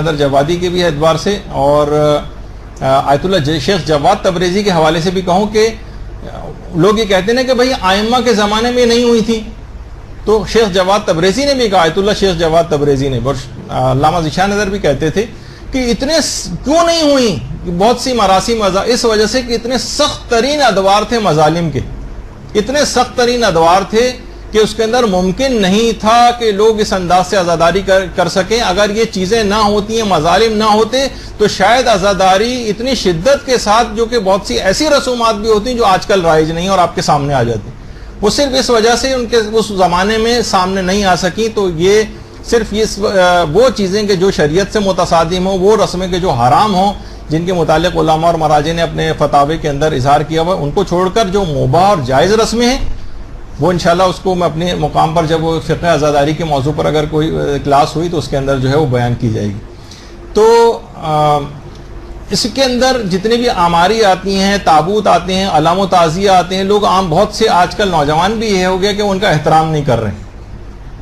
حیدر جوادی کے بھی اعتبار سے اور آیت اللہ شیخ جواد تبریزی کے حوالے سے بھی کہوں کہ لوگ یہ کہتے ہیں کہ بھائی آئمہ کے زمانے میں نہیں ہوئی تھی، تو شیخ جواد تبریزی نے بھی کہا، آیت اللہ شیخ جواد تبریزی نے، علامہ ذیشان نظر بھی کہتے تھے کہ اتنے کیوں نہیں ہوئی بہت سی مراسم، اس وجہ سے کہ اتنے سخت ترین ادوار تھے مظالم کے، اتنے سخت ترین ادوار تھے کہ اس کے اندر ممکن نہیں تھا کہ لوگ اس انداز سے عزاداری کر سکیں۔ اگر یہ چیزیں نہ ہوتی ہیں، مظالم نہ ہوتے، تو شاید عزاداری اتنی شدت کے ساتھ، جو کہ بہت سی ایسی رسومات بھی ہوتی ہیں جو آج کل رائج نہیں اور آپ کے سامنے آ جاتی، وہ صرف اس وجہ سے ان کے اس زمانے میں سامنے نہیں آ سکی۔ تو یہ صرف وہ چیزیں کہ جو شریعت سے متصادم ہوں، وہ رسمیں کہ جو حرام ہوں، جن کے متعلق علماء اور مراجع نے اپنے فتاوی کے اندر اظہار کیا ہوا، ان کو چھوڑ کر جو مباح اور جائز رسمیں ہیں، وہ انشاءاللہ اس کو میں اپنے مقام پر، جب وہ فقہ عزاداری کے موضوع پر اگر کوئی کلاس ہوئی تو اس کے اندر جو ہے وہ بیان کی جائے گی۔ تو اس کے اندر جتنے بھی آماری آتی ہیں، تابوت آتے ہیں، علام و تعزیہ آتے ہیں، لوگ عام بہت سے آج کل نوجوان بھی یہ ہو گیا کہ ان کا احترام نہیں کر رہے ہیں۔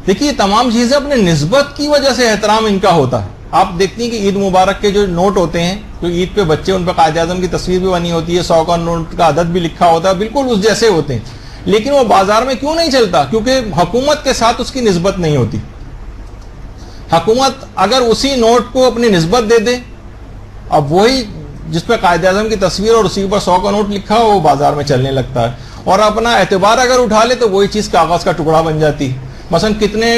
دیکھیے تمام چیزیں اپنے نسبت کی وجہ سے احترام ان کا ہوتا ہے۔ آپ دیکھتی ہیں کہ عید مبارک کے جو نوٹ ہوتے ہیں، تو عید پہ بچے، ان پہ قائد اعظم کی تصویر بھی بنی ہوتی ہے، 100 کا نوٹ کا عدد بھی لکھا ہوتا ہے، بالکل اس جیسے ہوتے ہیں، لیکن وہ بازار میں کیوں نہیں چلتا؟ کیونکہ حکومت کے ساتھ اس کی نسبت نہیں ہوتی۔ حکومت اگر اسی نوٹ کو اپنی نسبت دے دے، اب وہی جس پہ قائد اعظم کی تصویر اور اسی پر 100 کا نوٹ لکھا ہو، وہ بازار میں چلنے لگتا ہے، اور اپنا اعتبار اگر اٹھا لے تو وہی چیز کاغذ کا ٹکڑا بن جاتی ہے۔ مثلا کتنے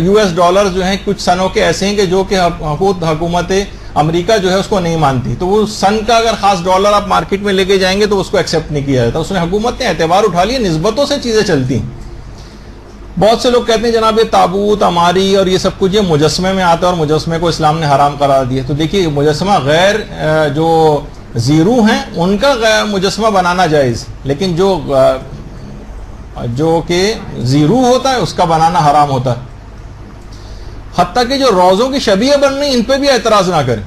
US ڈالر جو ہیں کچھ سنوں کے ایسے ہیں کہ جو کہ حکومت امریکہ جو ہے اس کو نہیں مانتی، تو وہ سن کا اگر خاص ڈالر آپ مارکیٹ میں لے کے جائیں گے تو اس کو ایکسیپٹ نہیں کیا جاتا۔ اس نے حکومت نے اعتبار اٹھا لیا، نسبتوں سے چیزیں چلتی ہیں۔ بہت سے لوگ کہتے ہیں جناب یہ تابوت، اماری اور یہ سب کچھ یہ مجسمے میں آتا ہے اور مجسمے کو اسلام نے حرام قرار دیا۔ تو دیکھیے مجسمہ غیر جو زیرو ہیں ان کا مجسمہ بنانا جائز، لیکن جو کہ زیرو ہوتا ہے اس کا بنانا حرام ہوتا ہے۔ حتیٰ کہ جو روزوں کی شبیہ بن رہی ان پہ بھی اعتراض نہ کریں،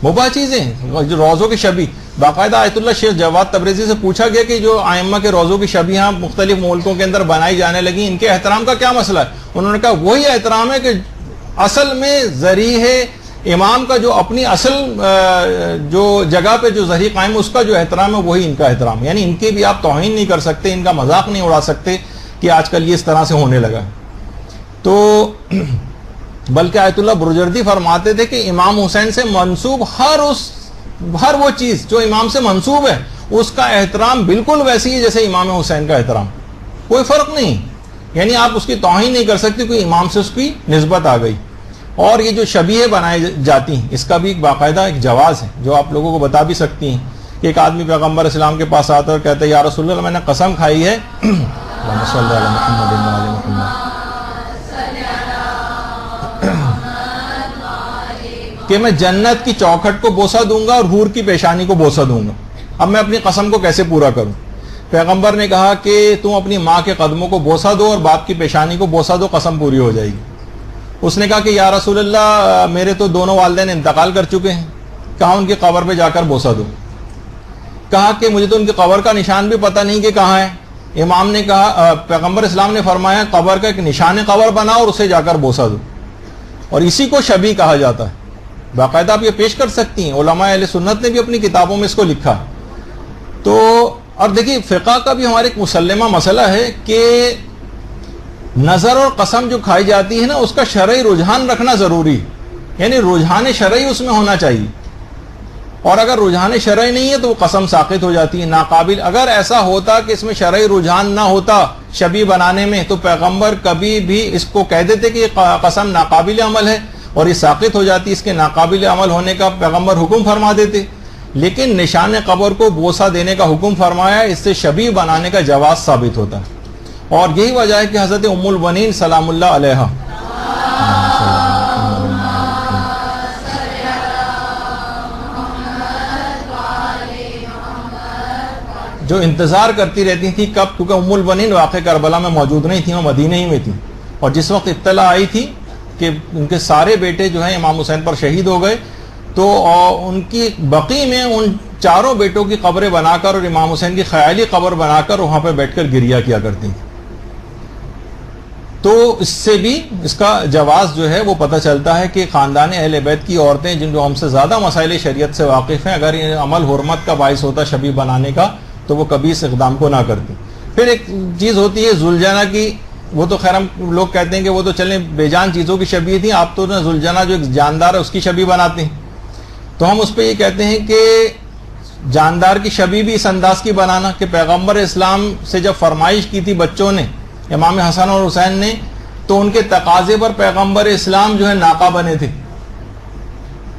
مباح چیزیں جو روزوں کی شبیہ، باقاعدہ آیت اللہ شیخ جواد تبریزی سے پوچھا گیا کہ جو ائمہ کے روزوں کی شبیہ مختلف ملکوں کے اندر بنائی جانے لگی، ان کے احترام کا کیا مسئلہ ہے؟ انہوں نے کہا وہی احترام ہے کہ اصل میں ذریع ہے امام کا، جو اپنی اصل جو جگہ پہ جو ذریع قائم ہے اس کا جو احترام ہے وہی ان کا احترام ہے۔ یعنی ان کی بھی آپ توہین نہیں کر سکتے، ان کا مذاق نہیں اڑا سکتے کہ آج کل یہ اس طرح سے ہونے لگا۔ تو بلکہ آیت اللہ برجردی فرماتے تھے کہ امام حسین سے منسوب ہر وہ چیز جو امام سے منسوب ہے اس کا احترام بالکل ویسی ہے جیسے امام حسین کا احترام، کوئی فرق نہیں۔ یعنی آپ اس کی توہین نہیں کر سکتے کوئی امام سے اس کی نسبت آ گئی۔ اور یہ جو شبیہ بنائی جاتی ہیں اس کا بھی ایک باقاعدہ ایک جواز ہے جو آپ لوگوں کو بتا بھی سکتی ہیں کہ ایک آدمی پیغمبر اسلام کے پاس آتا ہے اور کہتا ہے یا رسول اللہ میں نے قسم کھائی ہے کہ میں جنت کی چوکھٹ کو بوسہ دوں گا اور حور کی پیشانی کو بوسہ دوں گا، اب میں اپنی قسم کو کیسے پورا کروں؟ پیغمبر نے کہا کہ تم اپنی ماں کے قدموں کو بوسہ دو اور باپ کی پیشانی کو بوسہ دو، قسم پوری ہو جائے گی۔ اس نے کہا کہ یا رسول اللہ میرے تو دونوں والدین انتقال کر چکے ہیں، کہا ان کی قبر پہ جا کر بوسہ دو۔ کہا کہ مجھے تو ان کی قبر کا نشان بھی پتہ نہیں کہ کہاں ہے۔ امام نے کہا، پیغمبر اسلام نے فرمایا قبر کا ایک نشان قبر بناؤ اور اسے جا کر بوسہ دو، اور اسی کو شبیہ کہا جاتا ہے۔ باقاعدہ آپ یہ پیش کر سکتی ہیں، علماء اہل سنت نے بھی اپنی کتابوں میں اس کو لکھا۔ تو اور دیکھیے فقہ کا بھی ہمارے ایک مسلمہ مسئلہ ہے کہ نظر اور قسم جو کھائی جاتی ہے نا اس کا شرعی رجحان رکھنا ضروری، یعنی رجحان شرعی اس میں ہونا چاہیے، اور اگر رجحان شرعی نہیں ہے تو وہ قسم ساقط ہو جاتی ہے، ناقابل۔ اگر ایسا ہوتا کہ اس میں شرعی رجحان نہ ہوتا شبیہ بنانے میں تو پیغمبر کبھی بھی اس کو کہہ دیتے کہ یہ قسم ناقابل عمل ہے اور یہ ساقط ہو جاتی، اس کے ناقابل عمل ہونے کا پیغمبر حکم فرما دیتے۔ لیکن نشان قبر کو بوسہ دینے کا حکم فرمایا، اس سے شبیہ بنانے کا جواز ثابت ہوتا ہے، اور یہی وجہ ہے کہ حضرت ام البنین سلام اللہ علیہا جو انتظار کرتی رہتی تھی کب، کیونکہ ام البنین واقع کربلا میں موجود نہیں تھی، وہ مدینہ ہی میں تھی، اور جس وقت اطلاع آئی تھی کہ ان کے سارے بیٹے جو ہیں امام حسین پر شہید ہو گئے، تو ان کی بقی میں ان چاروں بیٹوں کی قبریں بنا کر اور امام حسین کی خیالی قبر بنا کر وہاں پہ بیٹھ کر گریہ کیا کرتی تھی۔ تو اس سے بھی اس کا جواز جو ہے وہ پتہ چلتا ہے کہ خاندان اہل بیت کی عورتیں جن جو ہم سے زیادہ مسائل شریعت سے واقف ہیں، اگر یہ عمل حرمت کا باعث ہوتا شبیہ بنانے کا تو وہ کبھی اس اقدام کو نہ کرتی۔ پھر ایک چیز ہوتی ہے ذوالجنہ کی، وہ تو خیر ہم لوگ کہتے ہیں کہ وہ تو چلیں بے جان چیزوں کی شبیہ تھی، آپ تو ذوالجنہ جو ایک جاندار ہے اس کی شبیہ بناتے ہیں۔ تو ہم اس پہ یہ کہتے ہیں کہ جاندار کی شبیہ بھی اس انداز کی بنانا کہ پیغمبر اسلام سے جب فرمائش کی تھی بچوں نے، امام حسن اور حسین نے، تو ان کے تقاضے پر پیغمبر اسلام جو ہے ناقہ بنے تھے،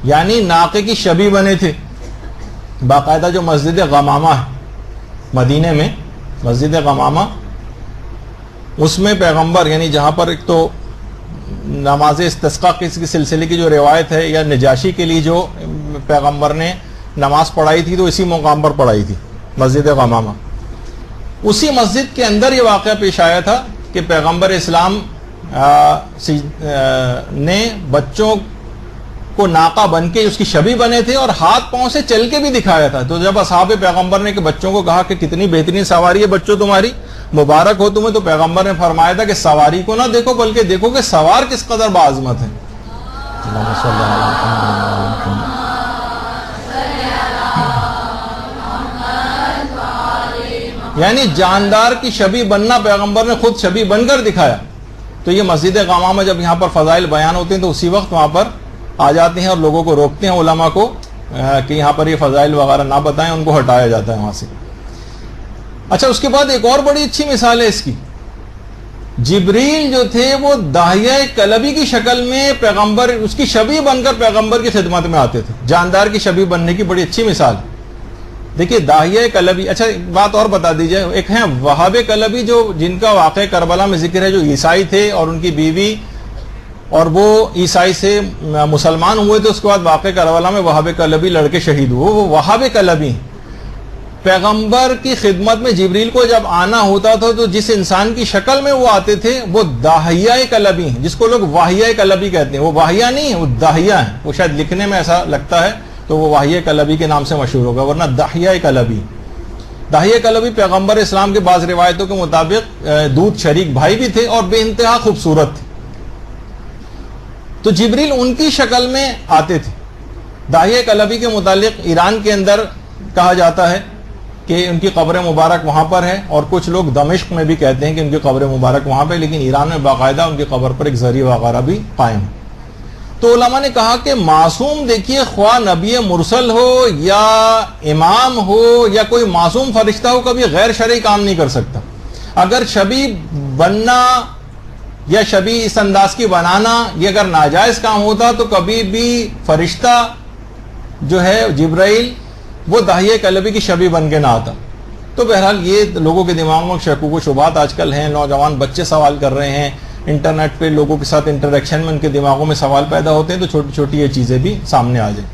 یعنی ناقے کی شبیہ بنے تھے۔ باقاعدہ جو مسجد غمامہ ہے مدینے میں، مسجد غمامہ، اس میں پیغمبر یعنی جہاں پر ایک تو نماز استسقاء کے سلسلے کی جو روایت ہے، یا نجاشی کے لیے جو پیغمبر نے نماز پڑھائی تھی تو اسی مقام پر پڑھائی تھی، مسجد غمامہ۔ اسی مسجد کے اندر یہ واقعہ پیش آیا تھا کہ پیغمبر اسلام نے بچوں کو ناقہ بن کے اس کی شبیہ بنے تھے اور ہاتھ پاؤں سے چل کے بھی دکھایا تھا۔ تو جب اصحاب پیغمبر نے کہ بچوں کو کہا کہ کتنی بہترین سواری ہے بچوں تمہاری، مبارک ہو تمہیں، تو پیغمبر نے فرمایا تھا کہ سواری کو نہ دیکھو بلکہ دیکھو کہ سوار کس قدر باعظمت ہے۔ یعنی جاندار کی شبیہ بننا پیغمبر نے خود شبیہ بن کر دکھایا۔ تو یہ مسجد غمامہ جب یہاں پر فضائل بیان ہوتے ہیں تو اسی وقت وہاں پر آ جاتے ہیں اور لوگوں کو روکتے ہیں، علماء کو، کہ یہاں پر یہ فضائل وغیرہ نہ بتائیں، ان کو ہٹایا جاتا ہے وہاں سے۔ اچھا، اس کے بعد ایک اور بڑی اچھی مثال ہے اس کی۔ جبریل جو تھے وہ داہیہ کلبی کی شکل میں پیغمبر، اس کی شبیہ بن کر پیغمبر کی خدمت میں آتے تھے۔ جاندار کی شبیہ بننے کی بڑی اچھی مثال۔ دیکھیے داہیہ کلبی، اچھا ایک بات اور بتا دیجئے، ایک ہیں وہاب کلبی جو جن کا واقع کربلا میں ذکر ہے، جو عیسائی تھے اور ان کی بیوی، اور وہ عیسائی سے مسلمان ہوئے تھے، اس کے بعد واقع کربلا میں وہاب کلبی لڑکے شہید ہوئے، وہ وہاب کلبی۔ پیغمبر کی خدمت میں جبریل کو جب آنا ہوتا تھا تو جس انسان کی شکل میں وہ آتے تھے وہ داہیہ کلبی ہیں، جس کو لوگ واہیہ کلبی کہتے ہیں۔ وہ واہیہ نہیں ہے، وہ داہیہ ہیں، وہ شاید لکھنے میں ایسا لگتا ہے تو وہ واہیہ کلبی کے نام سے مشہور ہوگا، ورنہ داہیہ کلبی۔ داہیہ کلبی پیغمبر اسلام کے بعض روایتوں کے مطابق دودھ شریک بھائی بھی تھے اور بے انتہا خوبصورت تھے۔ تو جبریل ان کی شکل میں آتے تھے۔ داہیہ کلبی کے متعلق ایران کے اندر کہا جاتا ہے کہ ان کی قبر مبارک وہاں پر ہے، اور کچھ لوگ دمشق میں بھی کہتے ہیں کہ ان کی قبر مبارک وہاں پہ، لیکن ایران میں باقاعدہ ان کی قبر پر ایک ذریعہ وغیرہ بھی قائم ہے۔ تو علماء نے کہا کہ معصوم دیکھیے، خواہ نبی مرسل ہو یا امام ہو یا کوئی معصوم فرشتہ ہو، کبھی غیر شرعی کام نہیں کر سکتا۔ اگر شبیہ بننا یا شبیہ اس انداز کی بنانا یہ اگر ناجائز کام ہوتا تو کبھی بھی فرشتہ جو ہے جبرائیل وہ داہیہ کلبی کی شبیہ بن کے نہ آتا۔ تو بہرحال یہ لوگوں کے دماغوں میں شکوک و شبہات آج کل ہیں، نوجوان بچے سوال کر رہے ہیں، انٹرنیٹ پہ لوگوں کے ساتھ انٹریکشن میں ان کے دماغوں میں سوال پیدا ہوتے ہیں، تو چھوٹی چھوٹی یہ چیزیں بھی سامنے آ جائیں۔